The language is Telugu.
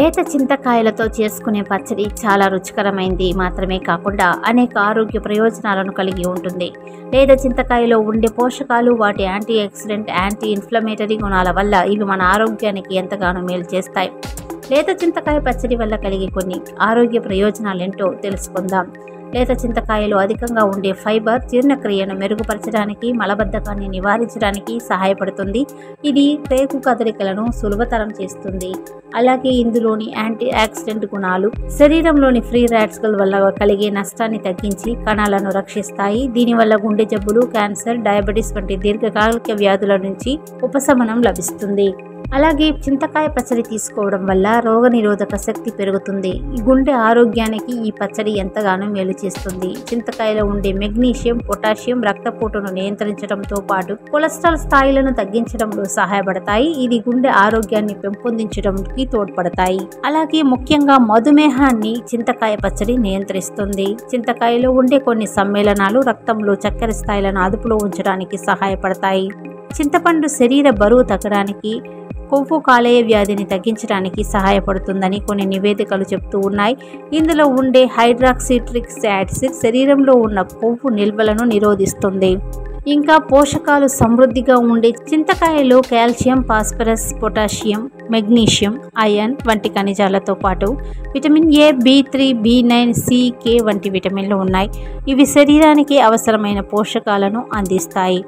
లేత చింతకాయలతో చేసుకునే పచ్చడి చాలా రుచికరమైంది మాత్రమే కాకుండా అనేక ఆరోగ్య ప్రయోజనాలను కలిగి ఉంటుంది. లేత చింతకాయలో ఉండే పోషకాలు, వాటి యాంటీ ఆక్సిడెంట్, యాంటీ ఇన్ఫ్లమేటరీ గుణాల వల్ల ఇవి మన ఆరోగ్యానికి ఎంతగానో మేలు చేస్తాయి. లేత చింతకాయ పచ్చడి వల్ల కలిగే కొన్ని ఆరోగ్య ప్రయోజనాలేంటో తెలుసుకుందాం. లేత చింతకాయలో అధికంగా ఉండే ఫైబర్ జీర్ణక్రియను మెరుగుపరచడానికి, మలబద్ధకాన్ని నివారించడానికి సహాయపడుతుంది. ఇది పేగు కదలికలను సులభతరం చేస్తుంది. అలాగే ఇందులోని యాంటీ ఆక్సిడెంట్ గుణాలు శరీరంలోని ఫ్రీ రాడికల్స్ వల్ల కలిగే నష్టాన్ని తగ్గించి కణాలను రక్షిస్తాయి. దీనివల్ల గుండె జబ్బులు, క్యాన్సర్, డయాబెటీస్ వంటి దీర్ఘకాలిక వ్యాధుల నుంచి ఉపశమనం లభిస్తుంది. అలాగే చింతకాయ పచ్చడి తీసుకోవడం వల్ల రోగనిరోధక శక్తి పెరుగుతుంది. గుండె ఆరోగ్యానికి ఈ పచ్చడి ఎంతగానో మేలు చేస్తుంది. చింతకాయలో ఉండే మెగ్నీషియం, పొటాషియం రక్తపోటును నియంత్రించడంతో పాటు కొలెస్ట్రాల్ స్థాయిలను తగ్గించడంలో సహాయపడతాయి. ఇది గుండె ఆరోగ్యాన్ని పెంపొందించడానికి తోడ్పడతాయి. అలాగే ముఖ్యంగా మధుమేహాన్ని చింతకాయ పచ్చడి నియంత్రిస్తుంది. చింతకాయలో ఉండే కొన్ని సమ్మేళనాలు రక్తంలో చక్కెర స్థాయిలను అదుపులో ఉంచడానికి సహాయపడతాయి. చింతపండు శరీర బరువు తగ్గడానికి, కొవ్వు కాలేయ వ్యాధిని తగ్గించడానికి సహాయపడుతుందని కొన్ని నివేదికలు చెబుతూ ఉన్నాయి. ఇందులో ఉండే హైడ్రాక్సిట్రిక్ యాసిడ్ శరీరంలో ఉన్న కొవ్వు నిల్వలను నిరోధిస్తుంది. ఇంకా పోషకాలు సమృద్ధిగా ఉండే చింతకాయలో calcium, phosphorus, potassium, magnesium, iron వంటి ఖనిజాలతో పాటు vitamin A, B3, B9, C, K వంటి విటమిన్లు ఉన్నాయి. ఇవి శరీరానికి అవసరమైన పోషకాలను అందిస్తాయి.